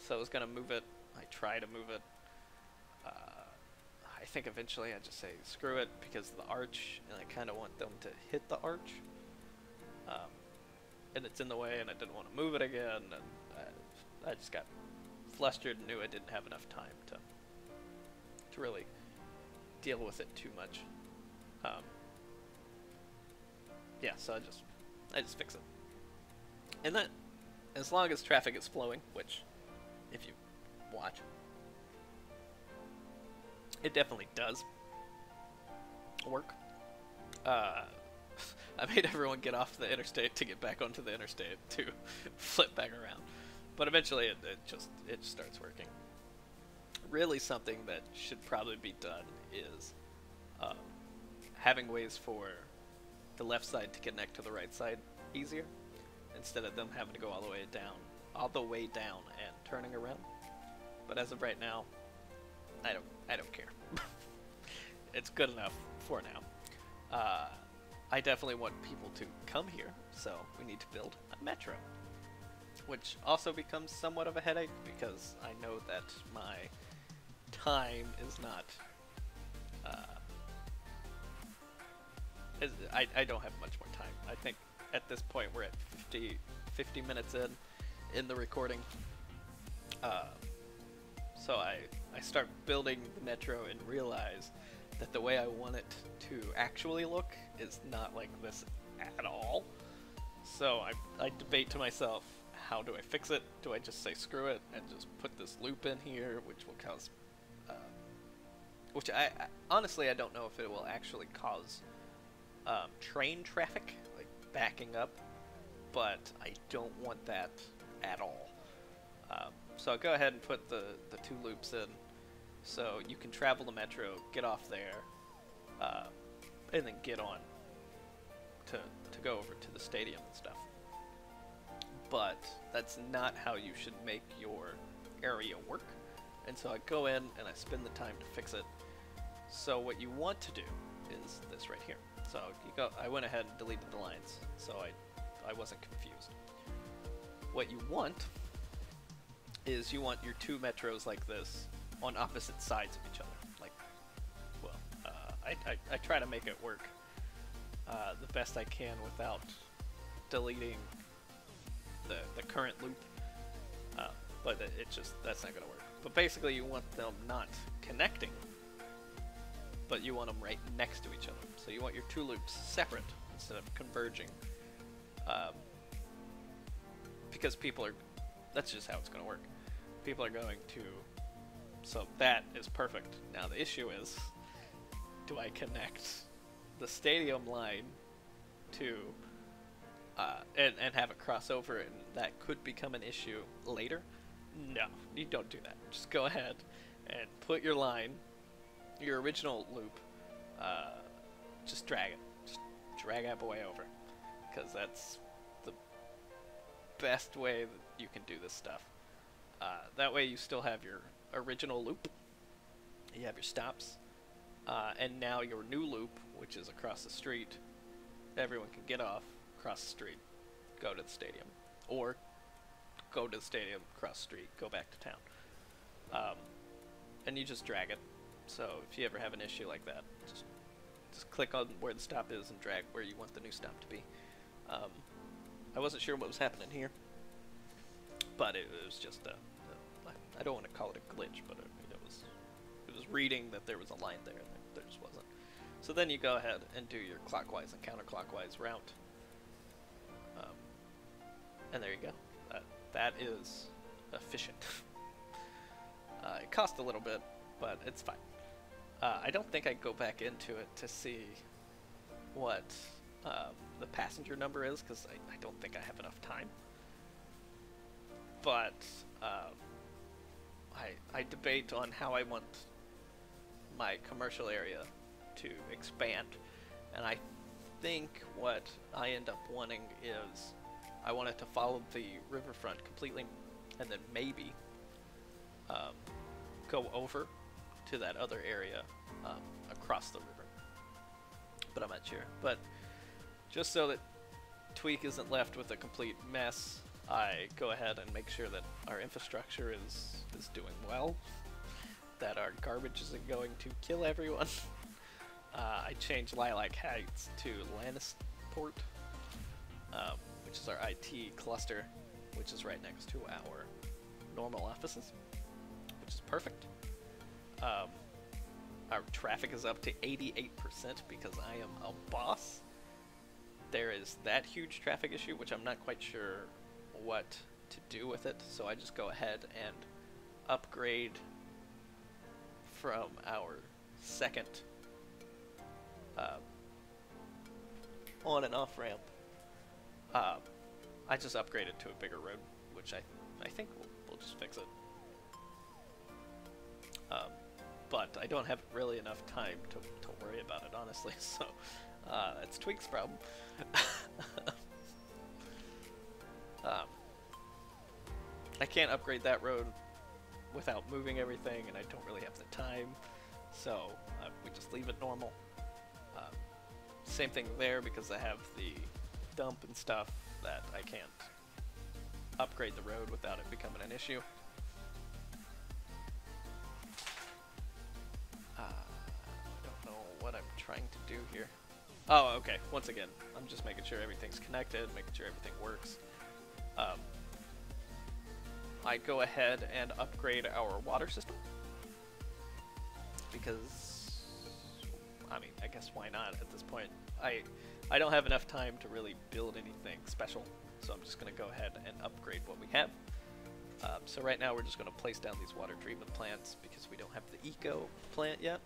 So I was gonna move it. I try to move it. I think eventually I just say screw it because of the arch, and I kind of want them to hit the arch. And it's in the way, and I didn't want to move it again, and I just got flustered and knew I didn't have enough time to really deal with it too much. Yeah, so I just fix it. And then, as long as traffic is flowing, which, if you watch. It definitely does work. I made everyone get off the interstate to get back onto the interstate to flip back around. But eventually it just starts working. Really something that should probably be done is having ways for the left side to connect to the right side easier, instead of them having to go all the way down and turning around. But as of right now, I don't care. It's good enough for now. I definitely want people to come here, so we need to build a metro, which also becomes somewhat of a headache because I know that my time is not. I don't have much more time. I think at this point we're at 50 minutes in the recording. So I start building the metro and realize that the way I want it to actually look is not like this at all. So I debate to myself, how do I fix it? Do I just say screw it and just put this loop in here, which will cause, which I honestly I don't know if it will actually cause train traffic, like backing up, but I don't want that at all. So I'll go ahead and put the 2 loops in, so you can travel the metro, get off there, and then get on to go over to the stadium and stuff. But that's not how you should make your area work. And so I go in and I spend the time to fix it. So what you want to do is this right here. So I went ahead and deleted the lines, so I wasn't confused. What you want is you want your 2 metros like this on opposite sides of each other. Like, well, I try to make it work the best I can without deleting the current loop, but that's not gonna work. But basically you want them not connecting, but you want them right next to each other. So you want your 2 loops separate instead of converging, because that's just how it's gonna work. People are going to, so that is perfect. Now the issue is, do I connect the stadium line to and have it cross over, and that could become an issue later? No, you don't do that. Just go ahead and put your line, your original loop, just drag it. Just drag that boy over, because that's the best way that you can do this stuff. That way you still have your original loop, you have your stops, and now your new loop, which is across the street, everyone can get off, cross the street, go to the stadium, or go to the stadium, cross the street, go back to town. And you just drag it. So if you ever have an issue like that, just click on where the stop is and drag where you want the new stop to be. I wasn't sure what was happening here, but it was just I don't want to call it a glitch, but it was reading that there was a line there, and there just wasn't. So then you go ahead and do your clockwise and counterclockwise route, and there you go. That is efficient. It cost a little bit, but it's fine. I don't think I'd go back into it to see what the passenger number is, because I don't think I have enough time. But I debate on how I want my commercial area to expand, and I think what I end up wanting is I want it to follow the riverfront completely, and then maybe go over to that other area across the river. But I'm not sure. But just so that Twiek isn't left with a complete mess, I go ahead and make sure that our infrastructure is doing well, that our garbage isn't going to kill everyone. I changed Lilac Heights to Lannisport, which is our IT cluster, which is right next to our normal offices, which is perfect. Our traffic is up to 88% because I am a boss. There is that huge traffic issue, which I'm not quite sure what to do with it, so I just go ahead and upgrade from our second on and off ramp. I just upgraded to a bigger road, which I think we'll just fix it. But I don't have really enough time to worry about it, honestly, so that's Tweek's problem. I can't upgrade that road without moving everything, and I don't really have the time, so we just leave it normal. Same thing there, because I have the dump and stuff, that I can't upgrade the road without it becoming an issue. I don't know what I'm trying to do here. Oh, okay. Once again, I'm just making sure everything's connected, making sure everything works. I go ahead and upgrade our water system, because, I mean, I guess why not at this point. I don't have enough time to really build anything special, so I'm just going to go ahead and upgrade what we have. So right now we're just going to place down these water treatment plants because we don't have the eco plant yet.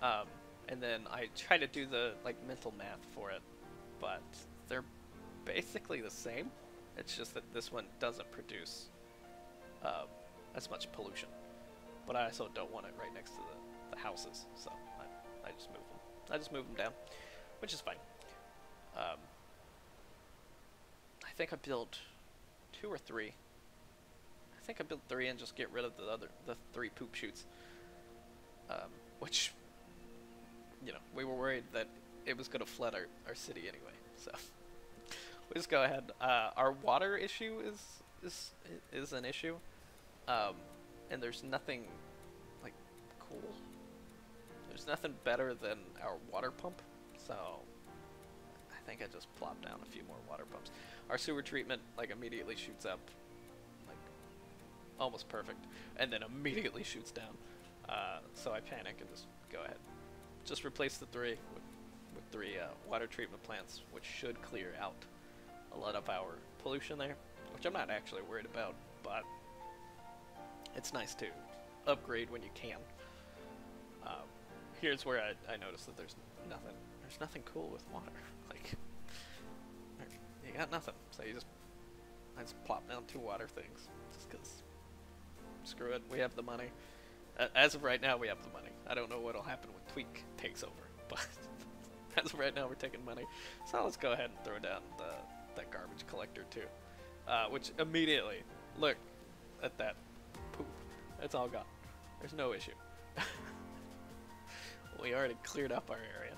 And then I try to do the mental math for it, but they're basically the same. It's just that this one doesn't produce as much pollution, but I also don't want it right next to the houses, so I just move them. I just move them down, which is fine. I think I built 2 or 3. I think I built 3 and just get rid of the 3 poop chutes, which, you know, we were worried that it was going to flood our city anyway, so we just go ahead. Our water issue is an issue, and there's nothing cool. There's nothing better than our water pump, so I think I just plop down a few more water pumps. Our sewer treatment immediately shoots up, almost perfect, and then immediately shoots down. So I panic and just go ahead, just replace the 3 with 3 water treatment plants, which should clear out a lot of our pollution there, which I'm not actually worried about, but it's nice to upgrade when you can. Here's where I noticed that there's nothing cool with water. You got nothing, so I just plop down 2 water things, just because, screw it, we have the money. As of right now, we have the money. I don't know what'll happen when Twiek takes over, but as of right now, we're taking money. So let's go ahead and throw down that garbage collector too, which immediately, look at that poop. It's all gone. There's no issue. We already cleared up our area.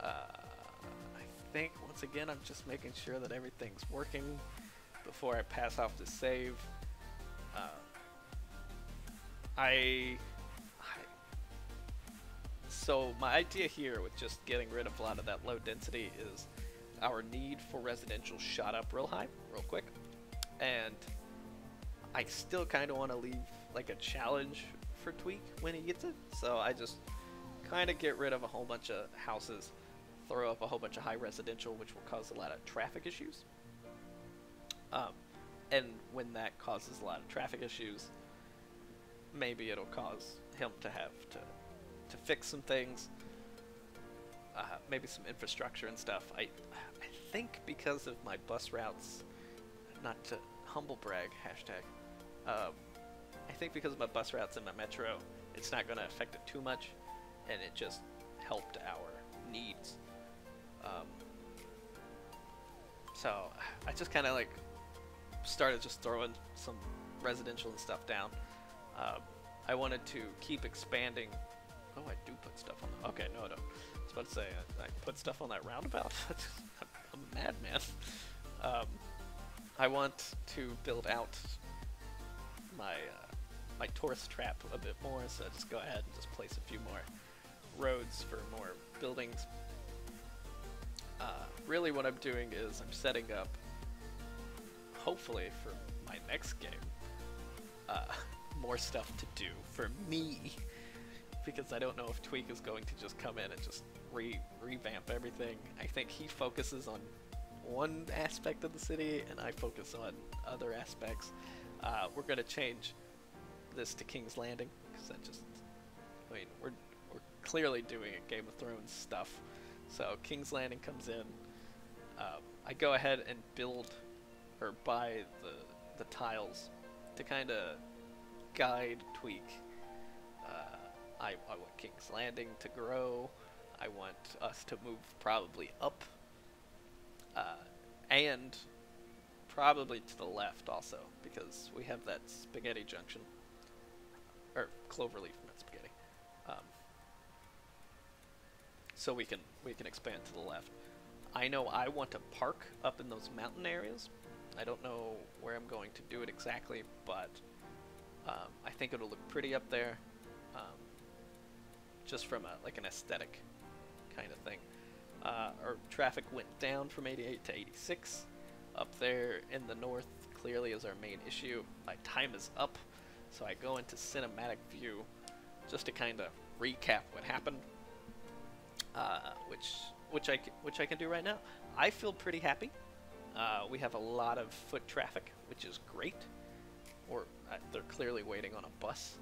I think, once again, I'm just making sure that everything's working before I pass off the save. So my idea here with just getting rid of a lot of that low density is our need for residential shot up real high, real quick. And I still kind of want to leave a challenge for Twiek when he gets it, so I just kind of get rid of a whole bunch of houses, throw up a whole bunch of high residential, which will cause a lot of traffic issues. And when that causes a lot of traffic issues, maybe it'll cause him to have to fix some things, maybe some infrastructure and stuff. I think because of my bus routes, not to humble brag, hashtag, I think because of my bus routes in my metro, it's not going to affect it too much, and it just helped our needs. So I just kind of started just throwing some residential and stuff down. I wanted to keep expanding. Oh, I do put stuff on the, okay, no, I was about to say, I put stuff on that roundabout. I'm a madman. I want to build out my my tourist trap a bit more, so I just go ahead and just place a few more roads for more buildings. Really what I'm doing is I'm setting up, hopefully for my next game, more stuff to do for me, because I don't know if Twiek is going to just come in and just revamp everything. I think he focuses on one aspect of the city, and I focus on other aspects. We're gonna change this to King's Landing because that just, I mean, we're clearly doing a Game of Thrones stuff. So King's Landing comes in. I go ahead and build or buy the tiles to kind of guide Twiek. I want King's Landing to grow. I want us to move probably up, and probably to the left also, because we have that spaghetti junction, or cloverleaf, not spaghetti. So we can expand to the left. I know I want to park up in those mountain areas. I don't know where I'm going to do it exactly, but I think it'll look pretty up there, just from like an aesthetic kind of thing. Our traffic went down from 88 to 86. Up there in the north clearly is our main issue. My time is up, so I go into cinematic view just to kind of recap what happened, which I can do right now. I feel pretty happy. We have a lot of foot traffic, which is great. Or they're clearly waiting on a bus.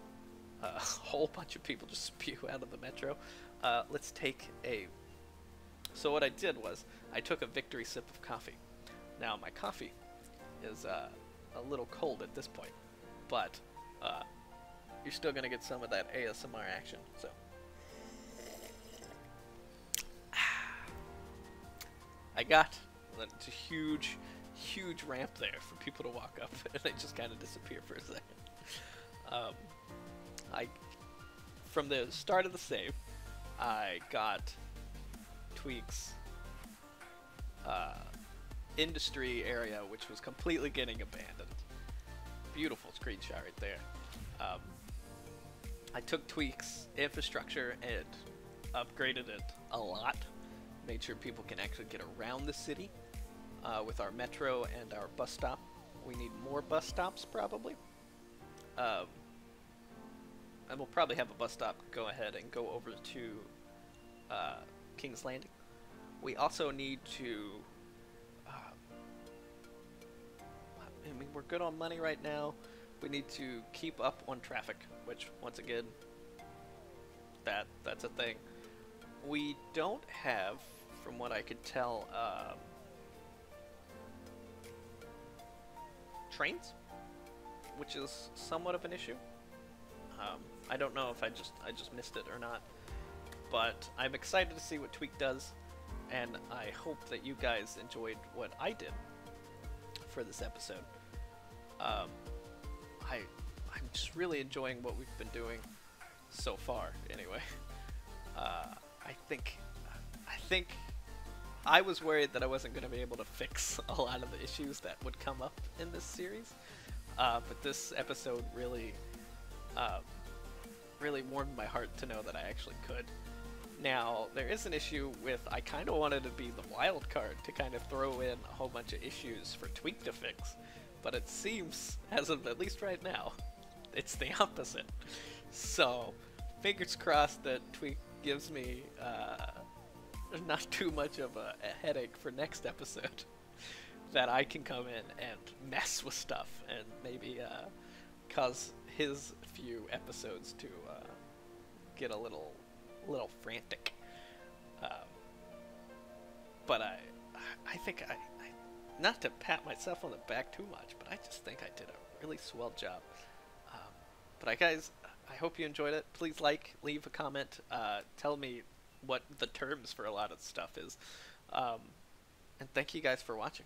A whole bunch of people just spew out of the metro. Let's take a... So what I did was, I took a victory sip of coffee. Now my coffee is a little cold at this point, but you're still going to get some of that ASMR action. So I got a huge ramp there for people to walk up, and they just kind of disappear for a second. From the start of the save, I got Tweek's industry area, which was completely getting abandoned. Beautiful screenshot right there. I took Tweek's infrastructure and upgraded it a lot. Made sure people can actually get around the city with our metro and our bus stop. We need more bus stops probably. And we'll probably have a bus stop go ahead and go over to King's Landing. We also need to... I mean, we're good on money right now. We need to keep up on traffic, which, once again, that's a thing. We don't have, from what I could tell, trains, which is somewhat of an issue. I don't know if I just missed it or not, but I'm excited to see what Twiek does, and I hope that you guys enjoyed what I did for this episode. I'm just really enjoying what we've been doing so far. Anyway, I think I was worried that I wasn't going to be able to fix a lot of the issues that would come up in this series, but this episode really warmed my heart to know that I actually could. Now, there is an issue with, I kind of wanted to be the wild card to kind of throw in a whole bunch of issues for Twiek to fix, but it seems, as of at least right now, it's the opposite. So, fingers crossed that Twiek gives me not too much of a headache for next episode, that I can come in and mess with stuff and maybe cause his few episodes to get a little frantic. But I think I not to pat myself on the back too much, but I just think I did a really swell job. But guys, I hope you enjoyed it. Please leave a comment, tell me what the terms for a lot of stuff is, and thank you guys for watching.